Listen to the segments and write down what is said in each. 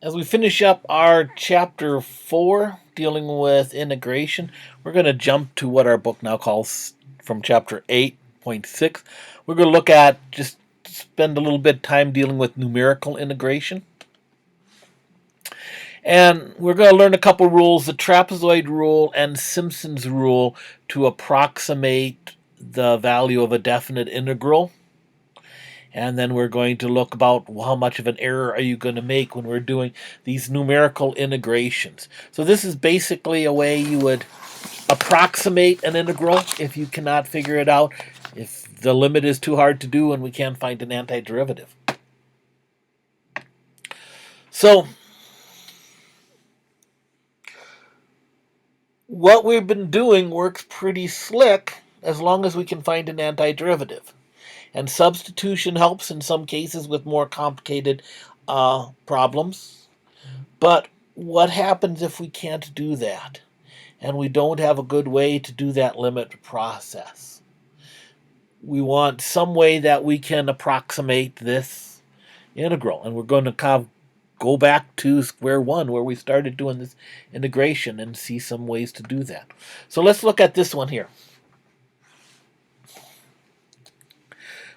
As we finish up our chapter 4 dealing with integration, we're going to jump to what our book now calls from chapter 8.6. We're going to look at just spend a little bit of time dealing with numerical integration. And we're going to learn a couple rules, the Trapezoid Rule and Simpsons Rule, to approximate the value of a definite integral. And then we're going to look about how much of an error are you going to make when we're doing these numerical integrations. So this is basically a way you would approximate an integral if you cannot figure it out, if the limit is too hard to do and we can't find an antiderivative. So what we've been doing works pretty slick as long as we can find an antiderivative. And substitution helps in some cases with more complicated problems. But what happens if we can't do that? And we don't have a good way to do that limit process. We want some way that we can approximate this integral. And we're going to go back to square one where we started doing this integration and see some ways to do that. So let's look at this one here.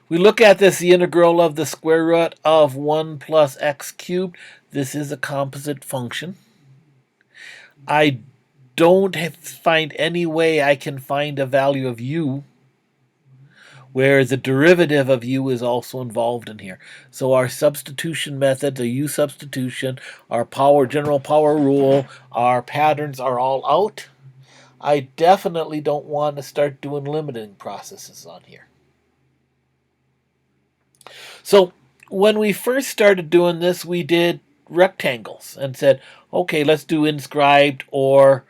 We look at this, the integral of the square root of 1 plus x cubed. This is a composite function. I don't find any way I can find a value of u where the derivative of u is also involved in here. So our substitution method, the u substitution, our general power rule, our patterns are all out. I definitely don't want to start doing limiting processes on here. So when we first started doing this, we did rectangles and said, okay, let's do inscribed or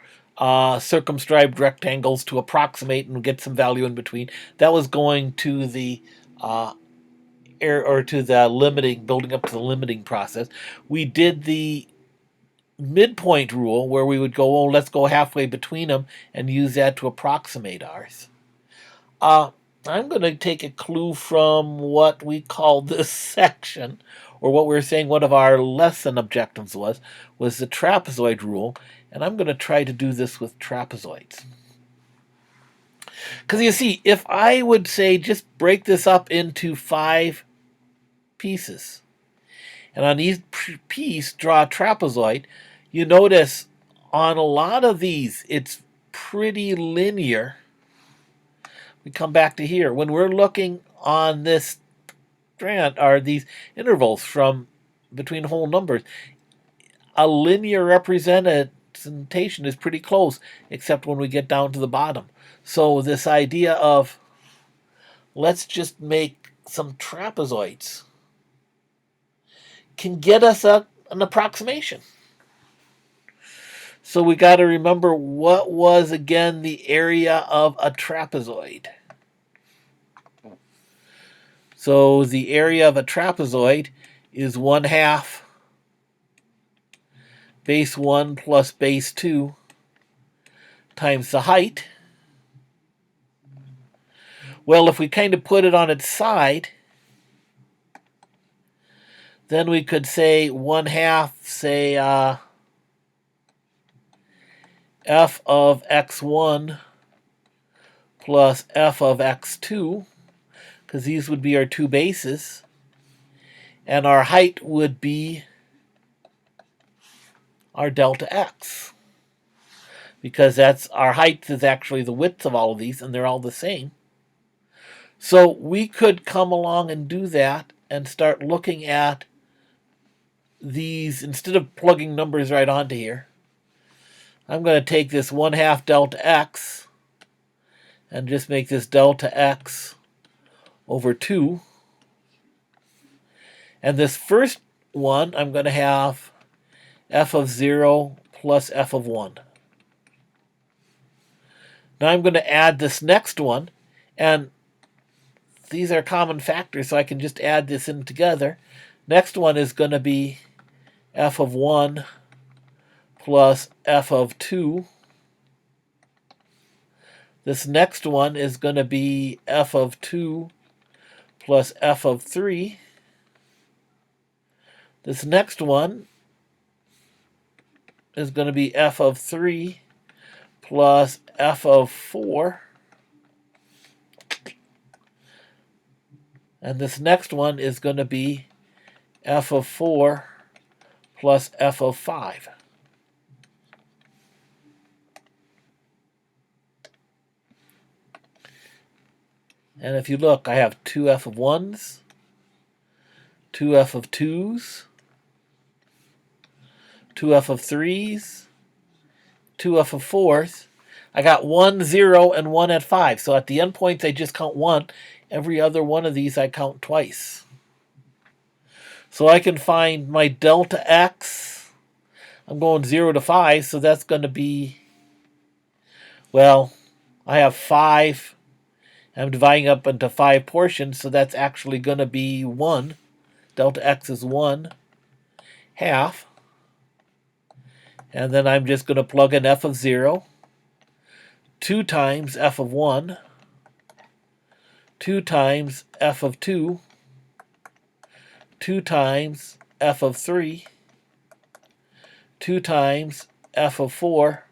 circumscribed rectangles to approximate and get some value in between. That was going to the limiting, building up to the limiting process. We did the midpoint rule where we would go, oh, let's go halfway between them and use that to approximate ours. I'm going to take a clue from what we call this section, or what we were saying one of our lesson objectives was the trapezoid rule, and I'm going to try to do this with trapezoids. Because you see, if I would say just break this up into 5 pieces, and on each piece draw a trapezoid, you notice on a lot of these it's pretty linear. We come back to here. When we're looking on this strand, are these intervals from between whole numbers, a linear representation is pretty close, except when we get down to the bottom. So this idea of let's just make some trapezoids can get us an approximation. So we got to remember what was, again, the area of a trapezoid. So the area of a trapezoid is 1/2 base 1 plus base 2 times the height. Well, if we kind of put it on its side, then we could say 1/2, say f of x1 plus f of x2, because these would be our two bases, and our height would be our delta x, because that's our height is actually the width of all of these, and they're all the same. So we could come along and do that and start looking at these, instead of plugging numbers right onto here, I'm going to take this 1/2 delta x and just make this delta x over 2. And this first one, I'm going to have f of 0 plus f of 1. Now I'm going to add this next one, and these are common factors, so I can just add this in together. Next one is going to be f of 1 plus f of 2. This next one is going to be f of 2 plus f of 3. This next one is going to be f of 3 plus f of 4. And this next one is going to be f of 4 plus f of 5. And if you look, I have 2f of 1s, 2f of 2s, 2f of 3s, 2f of 4s. I got 1, 0, and 1 at 5. So at the endpoints, I just count 1. Every other one of these, I count twice. So I can find my delta x. I'm going 0 to 5, so that's going to be, well, I have 5. I'm dividing up into 5 portions, so that's actually going to be 1. Delta x is 1 half. And then I'm just going to plug in f of 0. 2 times f of 1. 2 times f of 2. 2 times f of 3. 2 times f of 4.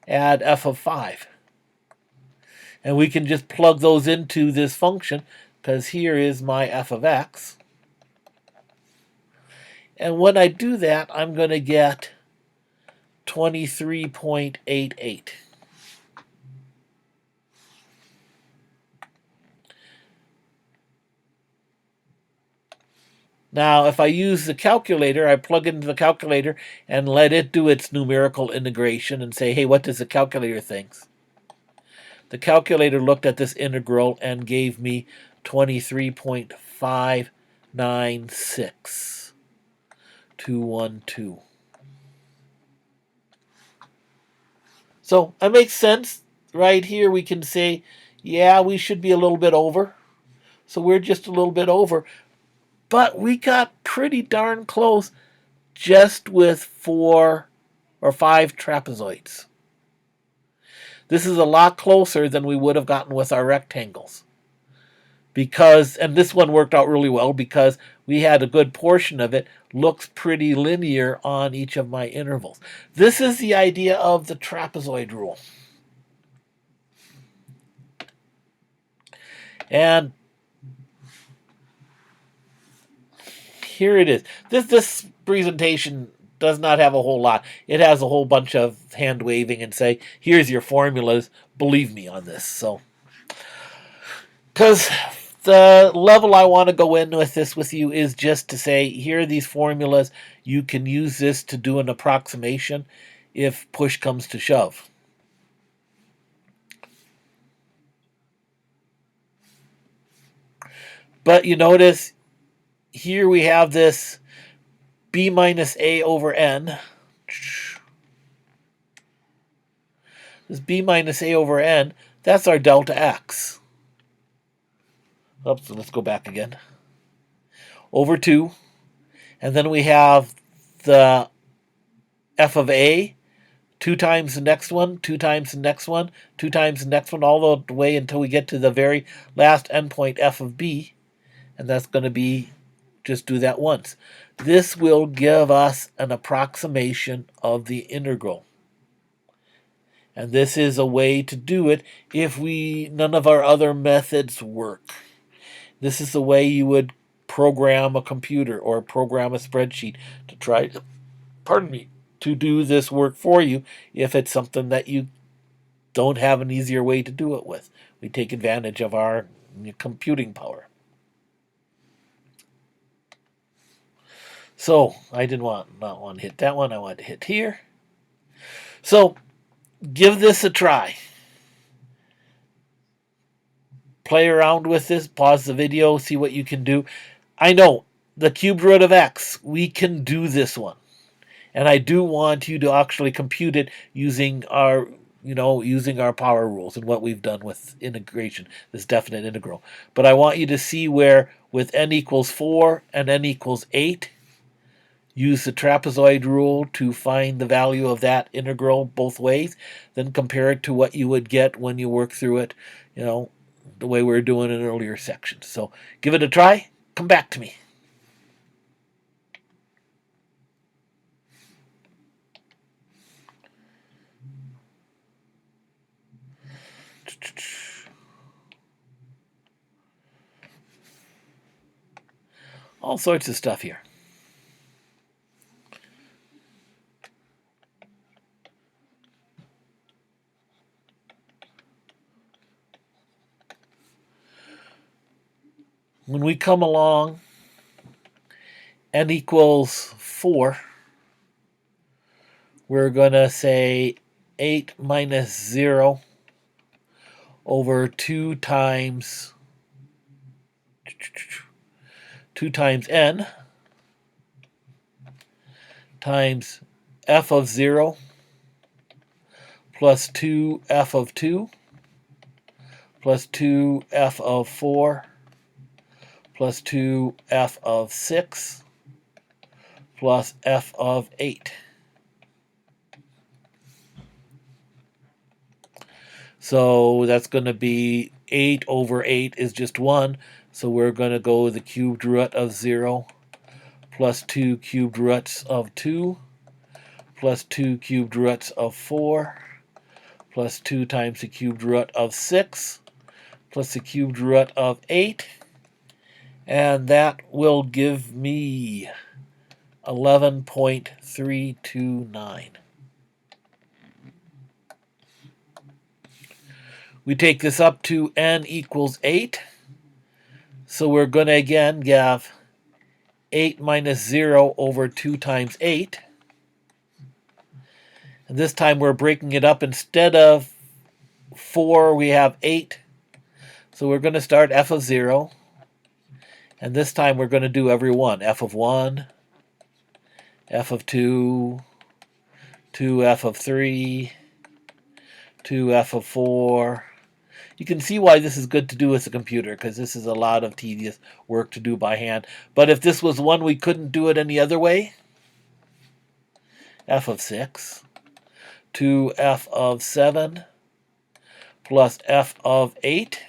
Add f of 5. And we can just plug those into this function, because here is my f of x. And when I do that, I'm going to get 23.88. Now, if I use the calculator, I plug into the calculator and let it do its numerical integration and say, hey, what does the calculator think? The calculator looked at this integral and gave me 23.596,212. So it makes sense. Right here we can say, yeah, we should be a little bit over. So we're just a little bit over. But we got pretty darn close just with 4 or 5 trapezoids. This is a lot closer than we would have gotten with our rectangles. Because, and this one worked out really well because we had a good portion of it looks pretty linear on each of my intervals. This is the idea of the trapezoid rule. And here it is. This presentation does not have a whole lot. It has a whole bunch of hand waving and say, here's your formulas. Believe me on this. So, because the level I want to go in with this with you is just to say, here are these formulas. You can use this to do an approximation if push comes to shove. But you notice here we have this b minus a over n. This b minus a over n, that's our delta x. Oops, let's go back again. Over 2. And then we have the f of a, 2 times the next one, 2 times the next one, 2 times the next one, all the way until we get to the very last endpoint, f of b. And that's going to be, just do that once. This will give us an approximation of the integral. And this is a way to do it if none of our other methods work. This is the way you would program a computer or program a spreadsheet to try, to do this work for you if it's something that you don't have an easier way to do it with. We take advantage of our computing power. So I not want to hit that one. I want to hit here. So give this a try. Play around with this. Pause the video. See what you can do. I know the cubed root of x. We can do this one. And I do want you to actually compute it using our power rules and what we've done with integration, this definite integral. But I want you to see where with n equals 4 and n equals 8, use the trapezoid rule to find the value of that integral both ways, then compare it to what you would get when you work through it, the way we were doing in earlier sections. So give it a try. Come back to me. All sorts of stuff here. When we come along, n equals 4, we're going to say 8 minus 0 over 2 times n times f of 0 plus 2f of 2 plus 2f of 4 plus 2f of 6 plus f of 8. So that's going to be 8 over 8 is just 1. So we're going to go the cubed root of 0 plus 2 cubed roots of 2 plus 2 cubed roots of 4 plus 2 times the cubed root of 6 plus the cubed root of 8. And that will give me 11.329. We take this up to n equals 8. So we're going to again have 8 minus 0 over 2 times 8. And this time we're breaking it up. Instead of 4, we have 8. So we're going to start f of 0. And this time we're going to do every one. F of 1, f of 2, 2f of 3, 2f of 4. You can see why this is good to do with a computer, because this is a lot of tedious work to do by hand. But if this was one we couldn't do it any other way, f of 6, 2f of 7, plus f of 8.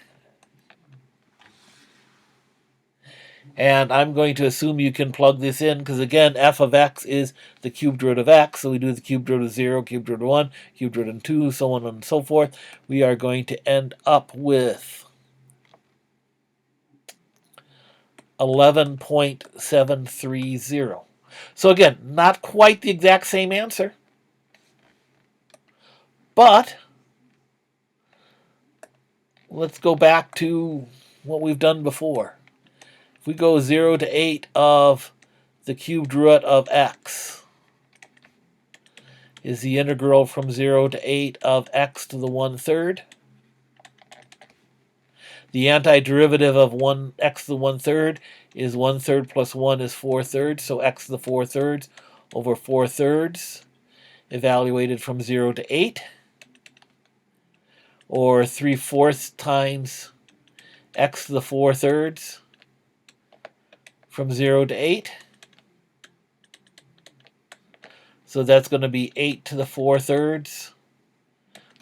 And I'm going to assume you can plug this in, because again, f of x is the cubed root of x. So we do the cubed root of 0, cubed root of 1, cubed root of 2, so on and so forth. We are going to end up with 11.730. So again, not quite the exact same answer, but let's go back to what we've done before. If we go 0 to 8 of the cubed root of x is the integral from 0 to 8 of x to the 1/3. The antiderivative of x to the 1/3 is 1/3 plus 1 is 4/3, so x to the 4/3 over 4/3 evaluated from 0 to 8, or 3/4 times x to the 4/3 from 0 to 8. So that's going to be 8 to the 4/3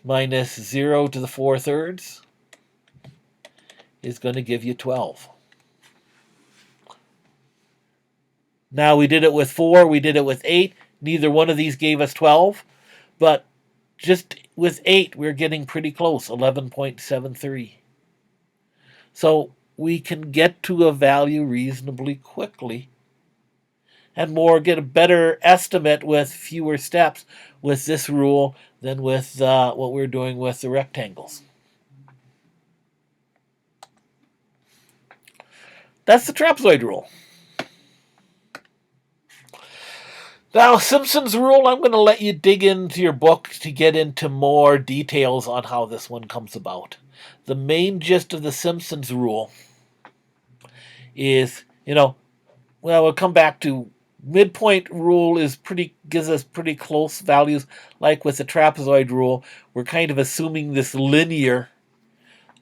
minus 0 to the 4/3 is going to give you 12. Now we did it with 4, we did it with 8. Neither one of these gave us 12, but just with 8 we're getting pretty close, 11.73. So we can get to a value reasonably quickly and get a better estimate with fewer steps with this rule than with what we're doing with the rectangles. That's the trapezoid rule. Now, Simpsons Rule, I'm going to let you dig into your book to get into more details on how this one comes about. The main gist of the Simpsons Rule is, we'll come back to midpoint rule gives us pretty close values. Like with the trapezoid rule, we're kind of assuming this linear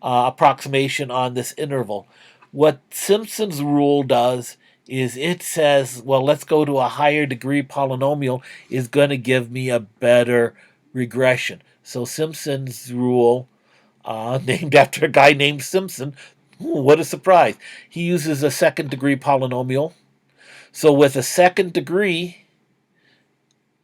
approximation on this interval. What Simpsons Rule does is it says, well, let's go to a higher degree polynomial is going to give me a better regression. So Simpsons Rule, named after a guy named Simpson, what a surprise. He uses a second degree polynomial. So with a second degree,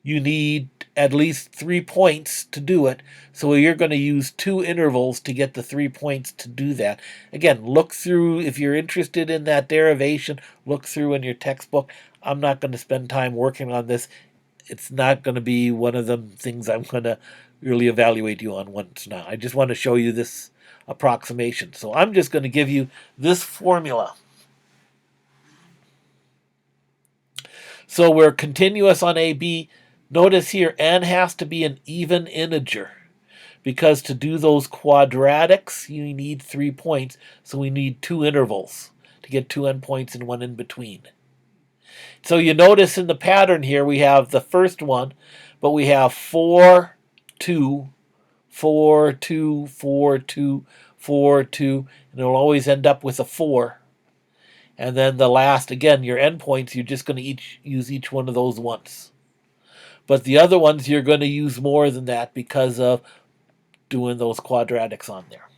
you need at least 3 points to do it. So you're going to use 2 intervals to get the 3 points to do that. Again, look through, if you're interested in that derivation, look through in your textbook. I'm not going to spend time working on this. It's not going to be one of the things I'm going to really evaluate you on once now. I just want to show you this approximation. So I'm just going to give you this formula. So we're continuous on AB. Notice here, n has to be an even integer, because to do those quadratics, you need 3 points. So we need 2 intervals to get 2 endpoints and 1 in between. So you notice in the pattern here, we have the first one, but we have 4, 2, 4, 2, 4, 2, 4, 2, and it'll always end up with a 4. And then the last, again, your endpoints, you're just going to use each one of those once. But the other ones, you're going to use more than that because of doing those quadratics on there.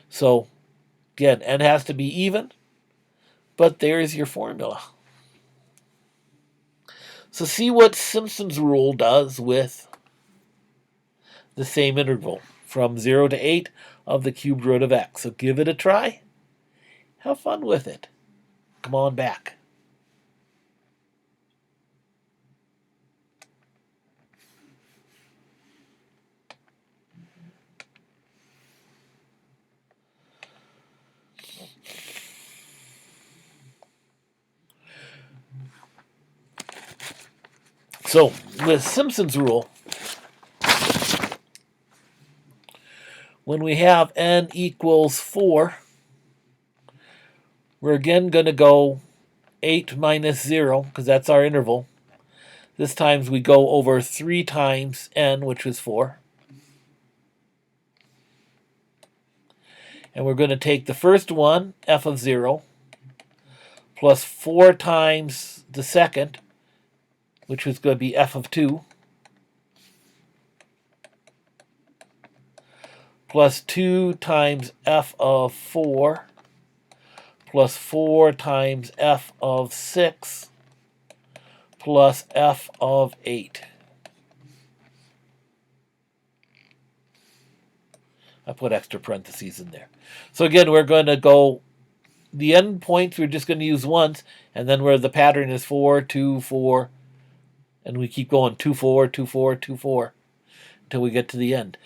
So, again, n has to be even, but there's your formula. So see what Simpsons Rule does with the same interval from 0 to 8 of the cubed root of x. So give it a try. Have fun with it. Come on back. So with Simpsons Rule, when we have n equals 4, we're again going to go 8 minus 0, because that's our interval. This time we go over 3 times n, which was 4. And we're going to take the first one, f of 0, plus 4 times the second, which was going to be f of 2, plus 2 times f of 4, plus 4 times f of 6, plus f of 8. I put extra parentheses in there. So again, we're going to go, the end points we're just going to use once, and then where the pattern is 4, 2, 4, and we keep going 2, 4, 2, 4, 2, 4, until we get to the end.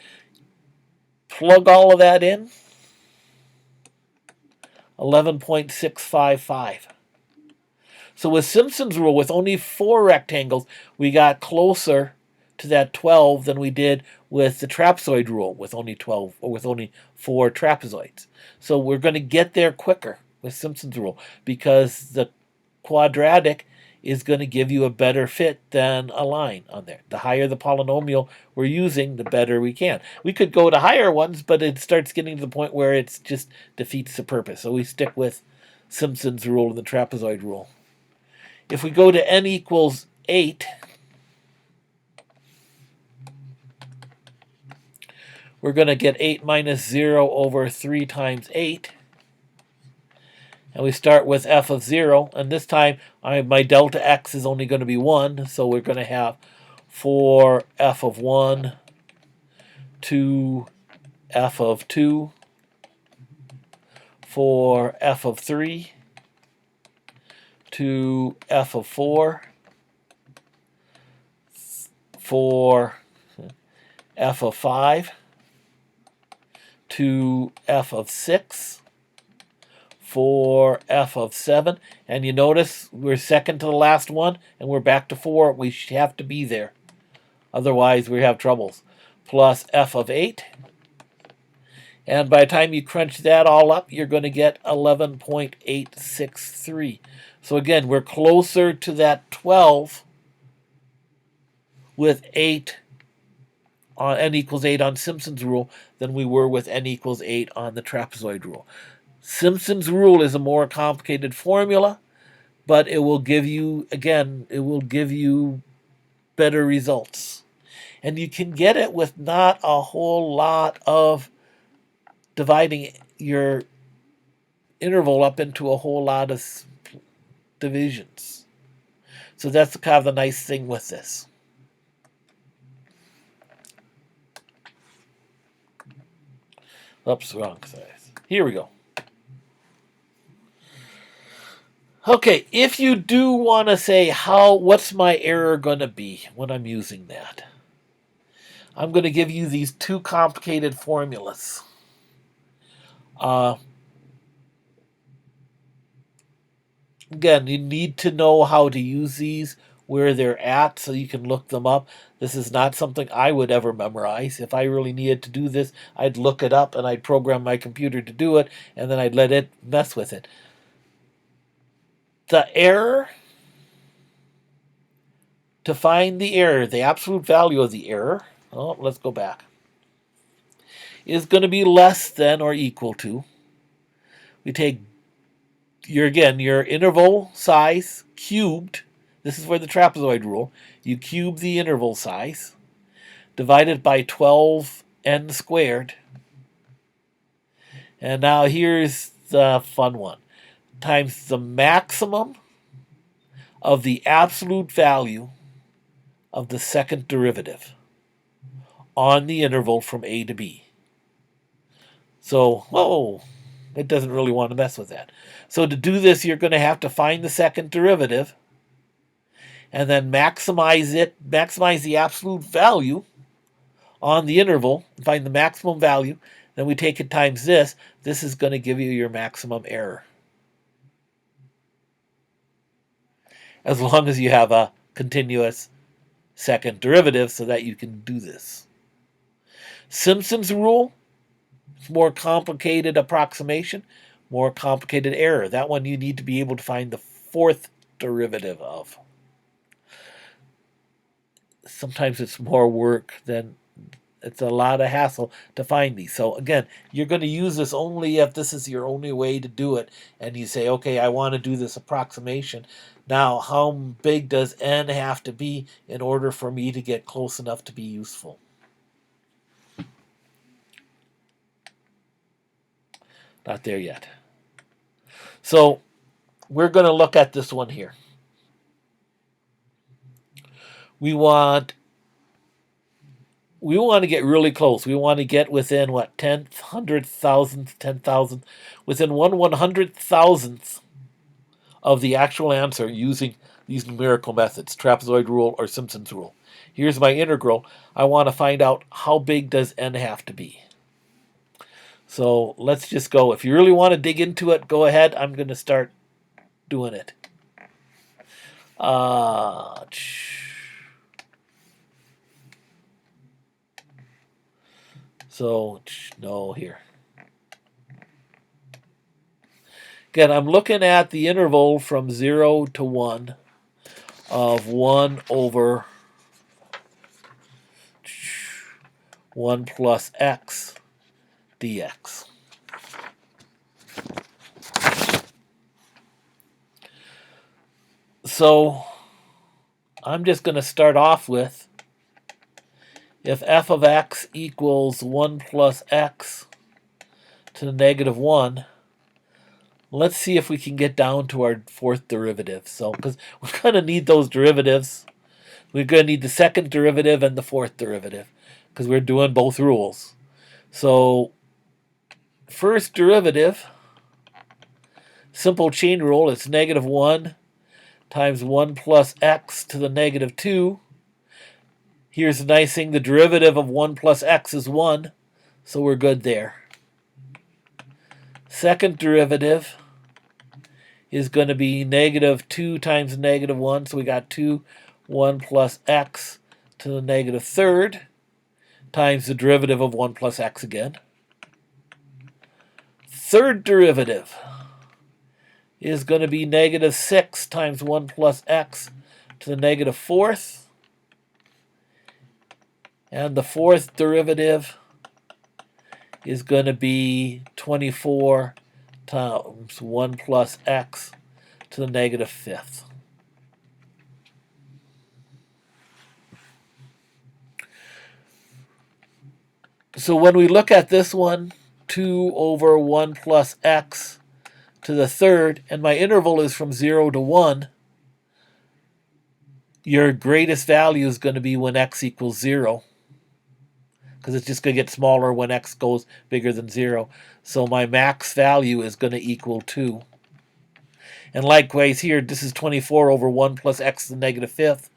Plug all of that in, 11.655. So with Simpsons Rule, with only 4 rectangles, we got closer to that 12 than we did with the Trapezoid Rule with only 12, or with only 4 trapezoids. So we're going to get there quicker with Simpsons Rule, because the quadratic is going to give you a better fit than a line on there. The higher the polynomial we're using, the better we can. We could go to higher ones, but it starts getting to the point where it just defeats the purpose. So we stick with Simpsons Rule and the Trapezoid Rule. If we go to n equals 8, we're going to get 8 minus 0 over 3 times 8. And we start with f of 0. And this time, my delta x is only going to be 1. So we're going to have 4 f of 1, 2 f of 2, 4 f of 3, 2 f of 4, 4 f of 5, 2 f of 6, 4 f of 7. And you notice we're second to the last one, and we're back to 4. We have to be there. Otherwise, we have troubles. Plus f of 8. And by the time you crunch that all up, you're going to get 11.863. So again, we're closer to that 12 with 8 on n equals 8 on Simpsons Rule than we were with n equals 8 on the Trapezoid Rule. Simpsons Rule is a more complicated formula, but it will give you, again, it will give you better results. And you can get it with not a whole lot of dividing your interval up into a whole lot of divisions. So that's kind of the nice thing with this. Oops, wrong size. Here we go. Okay, if you do want to say what's my error going to be when I'm using that? I'm going to give you these two complicated formulas. Again, you need to know how to use these, where they're at, so you can look them up. This is not something I would ever memorize. If I really needed to do this, I'd look it up and I'd program my computer to do it, and then I'd let it mess with it. The error, to find the error, the absolute value of the error, let's go back, is going to be less than or equal to. We take your interval size cubed. This is for the trapezoid rule. You cube the interval size, divided by 12n squared. And now here's the fun one. Times the maximum of the absolute value of the second derivative on the interval from a to b. So, it doesn't really want to mess with that. So to do this, you're going to have to find the second derivative and then maximize the absolute value on the interval, find the maximum value. Then we take it times this. This is going to give you your maximum error. As long as you have a continuous second derivative so that you can do this. Simpsons Rule, it's more complicated approximation, more complicated error. That one you need to be able to find the fourth derivative of. Sometimes it's more work than, it's a lot of hassle to find these. So again, you're going to use this only if this is your only way to do it. And you say, okay, I want to do this approximation. Now, how big does n have to be in order for me to get close enough to be useful? Not there yet. So we're going to look at this one here. We want to get really close. We want to get within, what, 10,000th, 10,000th, within 1/100,000th of the actual answer using these numerical methods, Trapezoid Rule or Simpsons Rule. Here's my integral. I want to find out how big does n have to be. So let's just go. If you really want to dig into it, go ahead. I'm going to start doing it. So, no, here. Again, I'm looking at the interval from 0 to 1 of 1 over 1 plus x dx. So I'm just going to start off with, if f of x equals 1 plus x to the negative 1, let's see if we can get down to our fourth derivative. So, because we're going to need those derivatives. We're going to need the second derivative and the fourth derivative, because we're doing both rules. So, first derivative, simple chain rule, it's negative 1 times 1 plus x to the negative 2. Here's the nice thing, the derivative of 1 plus x is 1, so we're good there. Second derivative is going to be negative 2 times negative 1, so we got 1 plus x to the negative third times the derivative of 1 plus x again. Third derivative is going to be negative 6 times 1 plus x to the negative fourth. And the fourth derivative is going to be 24 times 1 plus x to the negative fifth. So when we look at this one, 2 over 1 plus x to the third, and my interval is from 0 to 1, your greatest value is going to be when x equals 0. because it's just going to get smaller when x goes bigger than 0. So my max value is going to equal 2. And likewise here, this is 24 over 1 plus x to the negative fifth.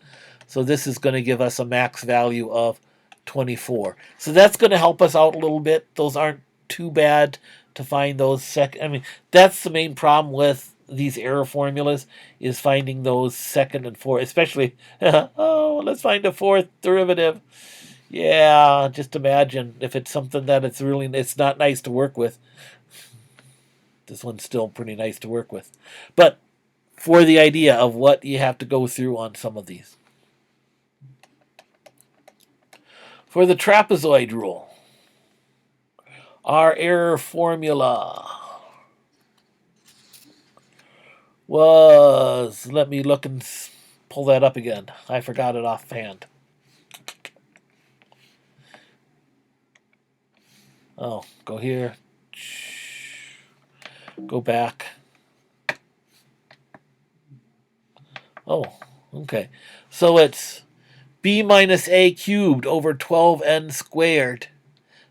So this is going to give us a max value of 24. So that's going to help us out a little bit. Those aren't too bad to find those I mean, that's the main problem with these error formulas, is finding those second and fourth, especially, oh, let's find a fourth derivative. Yeah, just imagine if it's something that it's not nice to work with. This one's still pretty nice to work with. But for the idea of what you have to go through on some of these. For the trapezoid rule, our error formula was, let me look and pull that up again. I forgot it offhand. Oh, go here. Go back. Oh, okay. So it's b minus a cubed over 12n squared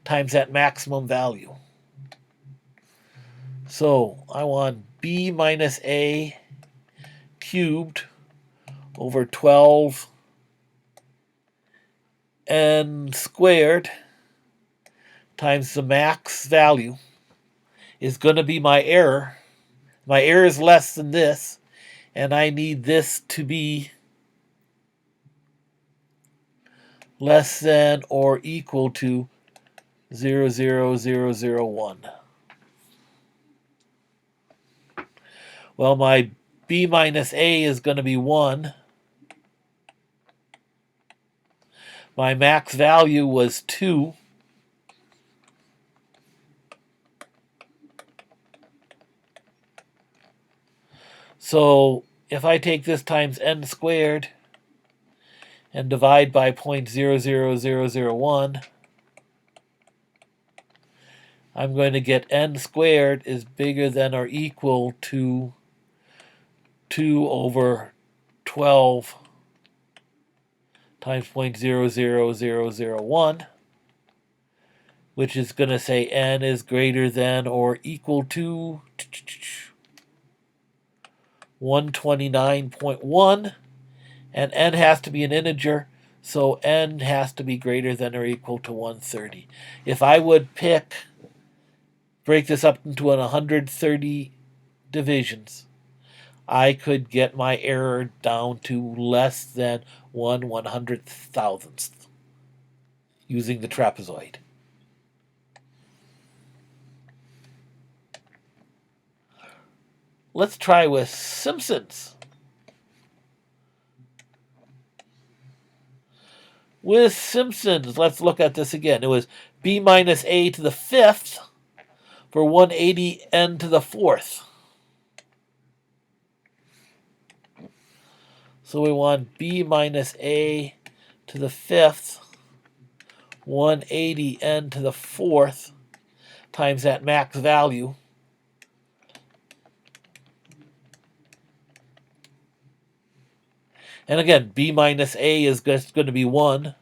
times that maximum value. So I want b minus a cubed over 12n squared times the max value is going to be my error. My error is less than this, and I need this to be less than or equal to 0.00001. Well, my b minus a is going to be 1. My max value was 2. So if I take this times n squared and divide by 0.00001, I'm going to get n squared is bigger than or equal to 2 over 12 times 0.00001, which is going to say n is greater than or equal to 129.1, and n has to be an integer, so n has to be greater than or equal to 130. If I would break this up into 130 divisions, I could get my error down to less than 1/100,000th using the trapezoid. Let's try with Simpsons. With Simpsons, let's look at this again. It was b minus a to the fifth for 180n to the fourth. So we want b minus a to the fifth, 180n to the fourth, times that max value. And again, b minus a is just going to be 1.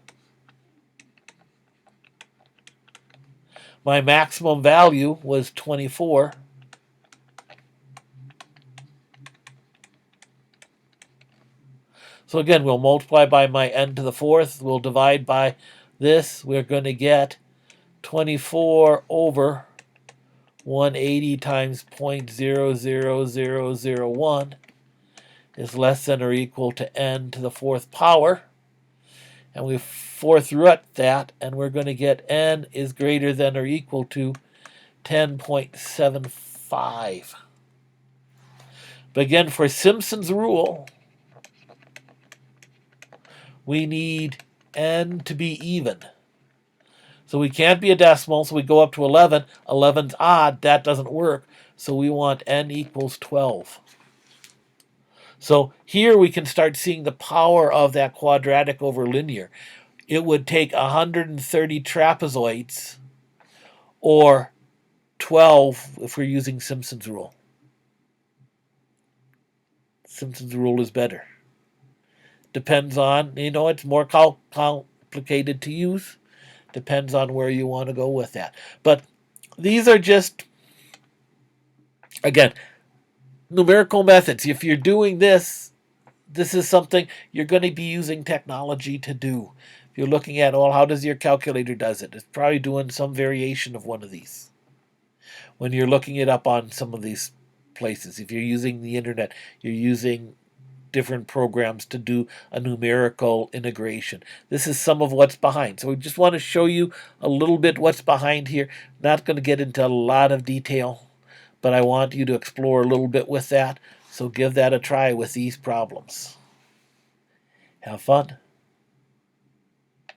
My maximum value was 24. So again, we'll multiply by my n to the fourth. We'll divide by this. We're going to get 24 over 180 times 0.00001 is less than or equal to n to the fourth power. And we fourth root that, and we're going to get n is greater than or equal to 10.75. But again, for Simpsons rule, we need n to be even. So we can't be a decimal, so we go up to 11. 11's odd, that doesn't work. So we want n equals 12. So here we can start seeing the power of that quadratic over linear. It would take 130 trapezoids, or 12 if we're using Simpsons rule. Simpsons rule is better. Depends on, it's more complicated to use. Depends on where you want to go with that. But these are just, again, numerical methods. If you're doing this, this is something you're going to be using technology to do. If you're looking at, well, how does your calculator does it? It's probably doing some variation of one of these. When you're looking it up on some of these places, if you're using the internet, you're using different programs to do a numerical integration. This is some of what's behind. So we just want to show you a little bit what's behind here. Not going to get into a lot of detail, but I want you to explore a little bit with that. So give that a try with these problems. Have fun.